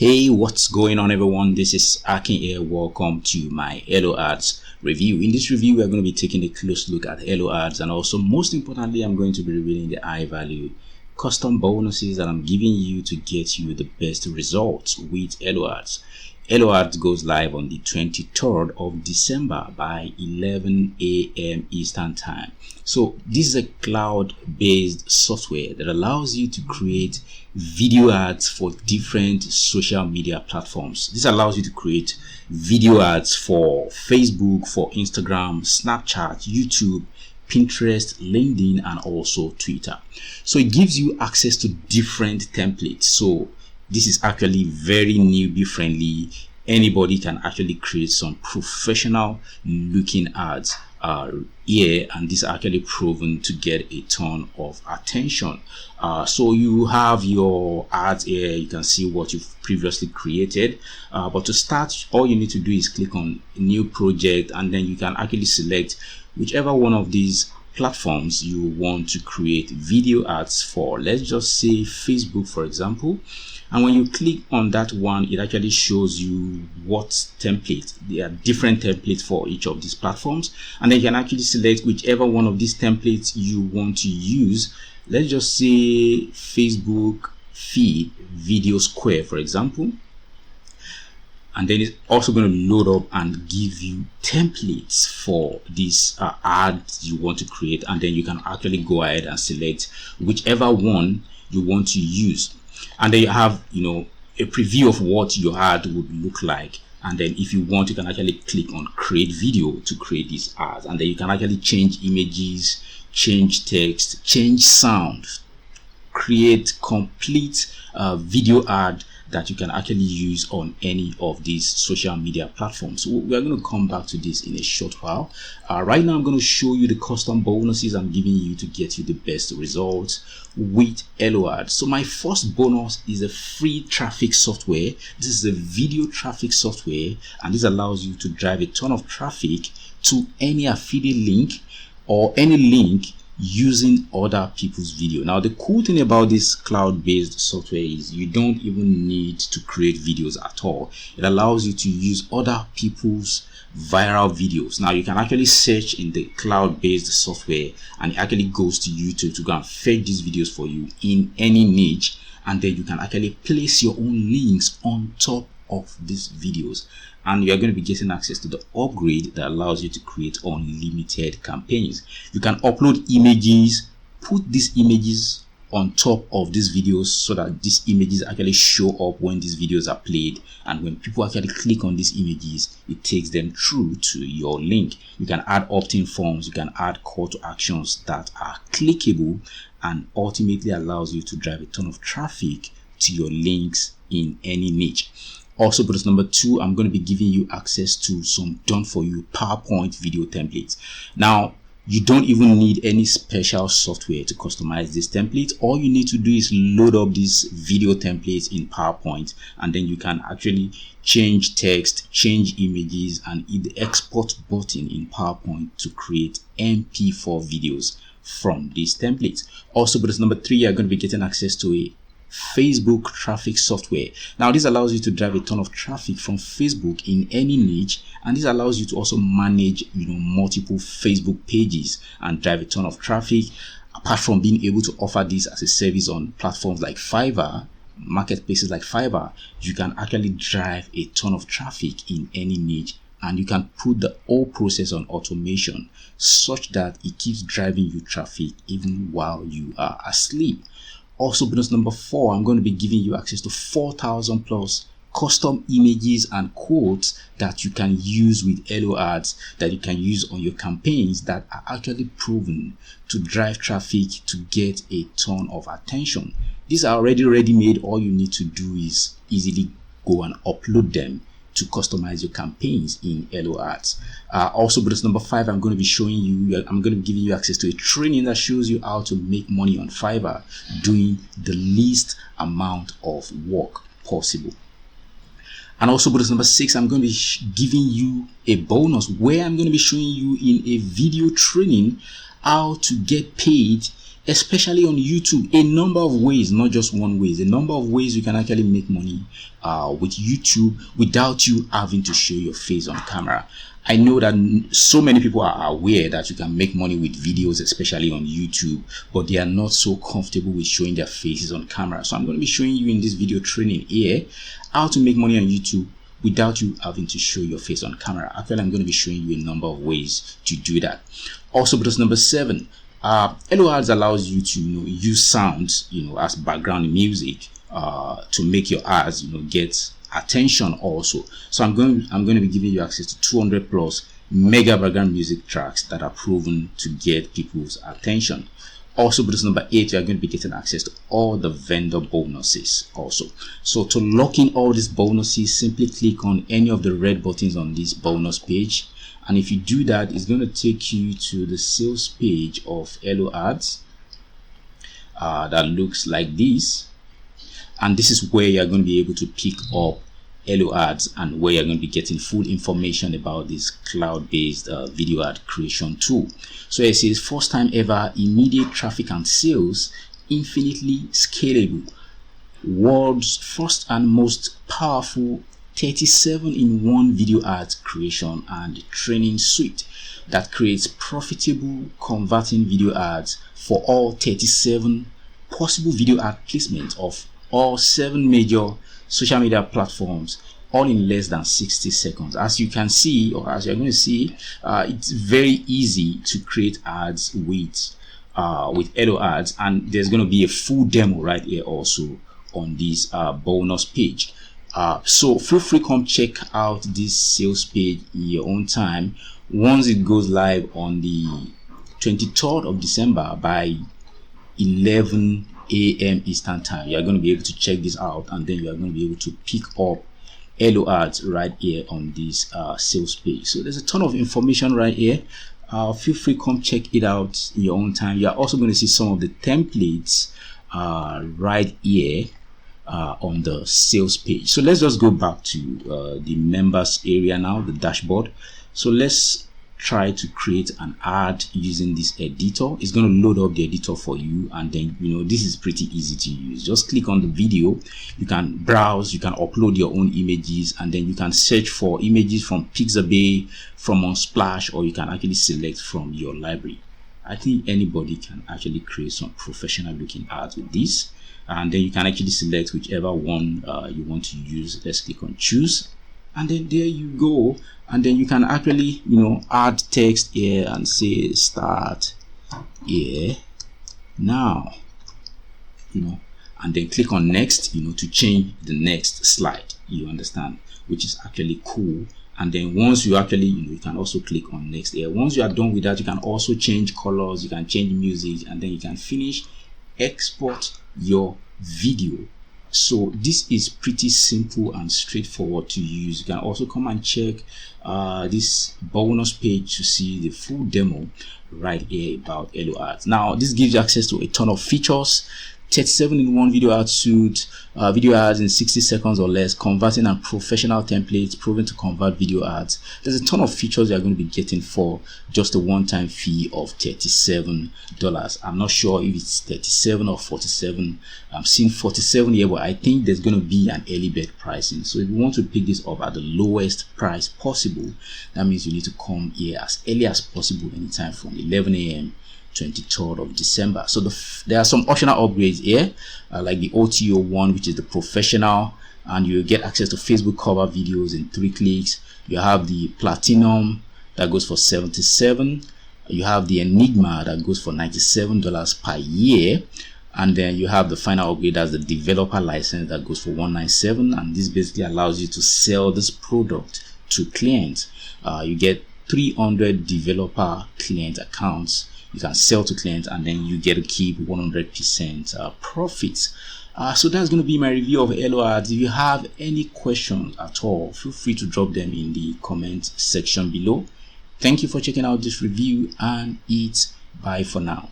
Hey, what's going on, everyone? This is Akin here. Welcome to my HelloAds review. In this review, we're going to be taking a close look at HelloAds, and also, most importantly, I'm going to be revealing the high value custom bonuses that I'm giving you to get you the best results with HelloAds. HelloAds goes live on the 23rd of December by 11 a.m. Eastern Time. So this is a cloud-based software that allows you to create video ads for different social media platforms. This allows you to create video ads for Facebook, for Instagram, Snapchat, YouTube, Pinterest, LinkedIn, and also Twitter. So it gives you access to different templates. So this is actually very newbie friendly. Anybody can actually create some professional looking ads here, and this is actually proven to get a ton of attention. So you have your ads here. You can see what you've previously created, but to start, all you need to do is click on new project, and then you can actually select whichever one of these platforms you want to create video ads for. Let's just say Facebook, for example. And when you click on that one, it actually shows you what template. There are different templates for each of these platforms, and then you can actually select whichever one of these templates you want to use. Let's just say Facebook feed video square, for example. And then it's also going to load up and give you templates for these ads you want to create, and then you can actually go ahead and select whichever one you want to use. And then you have, a preview of what your ad would look like. And then if you want, you can actually click on create video to create these ads. And then you can actually change images, change text, change sound, create complete video ad that you can actually use on any of these social media platforms. So we are going to come back to this in a short while. Right now, I'm going to show you the custom bonuses I'm giving you to get you the best results with HelloAds. So my first bonus is a free traffic software. This is a video traffic software, and this allows you to drive a ton of traffic to any affiliate link or any link using other people's video. Now, the cool thing about this cloud-based software is you don't even need to create videos at all. It allows you to use other people's viral videos. Now, you can actually search in the cloud-based software, and it actually goes to YouTube to go and fetch these videos for you in any niche, and then you can actually place your own links on top of these videos, and you are going to be getting access to the upgrade that allows you to create unlimited campaigns. You can upload images, put these images on top of these videos so that these images actually show up when these videos are played, and when people actually click on these images, it takes them through to your link. You can add opt-in forms, you can add call to actions that are clickable, and ultimately allows you to drive a ton of traffic to your links in any niche. Also, bonus number 2, I'm going to be giving you access to some done for you PowerPoint video templates. Now, you don't even need any special software to customize this template. All you need to do is load up these video templates in PowerPoint, and then you can actually change text, change images, and hit the export button in PowerPoint to create MP4 videos from these templates. Also, bonus number 3, you're going to be getting access to a Facebook traffic software. Now, this allows you to drive a ton of traffic from Facebook in any niche, and this allows you to also manage multiple Facebook pages and drive a ton of traffic. Apart from being able to offer this as a service on platforms like Fiverr, marketplaces like Fiverr, you can actually drive a ton of traffic in any niche, and you can put the whole process on automation such that it keeps driving you traffic even while you are asleep. Also, bonus number 4, I'm going to be giving you access to 4,000 plus custom images and quotes that you can use with HelloAds, that you can use on your campaigns, that are actually proven to drive traffic to get a ton of attention. These are already ready-made. All you need to do is easily go and upload them to customize your campaigns in HelloAds. Also, bonus number 5, I'm going to be giving you access to a training that shows you how to make money on Fiverr doing the least amount of work possible. And also, bonus number 6, I'm going to be giving you a bonus where I'm going to be showing you in a video training how to get paid especially on YouTube. A number of ways, not just one way, a number of ways you can actually make money with YouTube without you having to show your face on camera. I know that so many people are aware that you can make money with videos, especially on YouTube, but they are not so comfortable with showing their faces on camera. So I'm going to be showing you in this video training here how to make money on YouTube without you having to show your face on camera. Actually, I'm going to be showing you a number of ways to do that. Also, because number 7, HelloAds allows you to use sounds as background music to make your ads get attention also. So I'm going to be giving you access to 200 plus mega background music tracks that are proven to get people's attention. Also, bonus number 8, you are going to be getting access to all the vendor bonuses also. So to lock in all these bonuses, simply click on any of the red buttons on this bonus page, and if you do that, it's going to take you to the sales page of HelloAds that looks like this. And this is where you're going to be able to pick up HelloAds and where you're going to be getting full information about this cloud-based video ad creation tool. So it says first time ever, immediate traffic and sales, infinitely scalable, world's first and most powerful 37-in-1 video ad creation and training suite that creates profitable converting video ads for all 37 possible video ad placements of all 7 major social media platforms, all in less than 60 seconds. As you can see, or as you're going to see, it's very easy to create ads with HelloAds, and there's going to be a full demo right here also on this bonus page. So feel free to come check out this sales page in your own time. Once it goes live on the 23rd of December by 11 a.m. Eastern time, you are going to be able to check this out, and then you are going to be able to pick up HelloAds right here on this sales page. So there's a ton of information right here. Feel free to come check it out in your own time. You are also going to see some of the templates right here on the sales page. So let's just go back to the members area now, the dashboard. So let's try to create an ad using this editor. It's going to load up the editor for you, and then this is pretty easy to use. Just click on the video, you can browse, you can upload your own images, and then you can search for images from Pixabay, from Unsplash, or you can actually select from your library. I think anybody can actually create some professional looking ads with this, and then you can actually select whichever one you want to use. Let's click on choose, and then there you go. And then you can actually add text here and say start here now, and then click on next to change the next slide, you understand, which is actually cool. And then once you actually you can also click on next here. Once you are done with that, you can also change colors, you can change music, and then you can finish, export your video. So this is pretty simple and straightforward to use. You can also come and check this bonus page to see the full demo right here about HelloAds. Now this gives you access to a ton of features, 37-in-1 video ad suite, video ads in 60 seconds or less, converting and professional templates, proven to convert video ads. There's a ton of features you're going to be getting for just a one-time fee of $37. I'm not sure if it's 37 or 47. I'm seeing 47 here, but I think there's going to be an early bird pricing. So if you want to pick this up at the lowest price possible, that means you need to come here as early as possible, anytime from 11 a.m. 23rd of December. So there are some optional upgrades here, like the OTO one, which is the professional, and you get access to Facebook cover videos in 3 clicks. You have the platinum that goes for $77. You have the Enigma that goes for $97 per year, and then you have the final upgrade as the developer license that goes for $197, and this basically allows you to sell this product to clients. You get 300 developer client accounts you can sell to clients, and then you get to keep 100% profits. So that's going to be my review of HelloAds. If you have any questions at all, feel free to drop them in the comment section below. Thank you for checking out this review, and it's bye for now.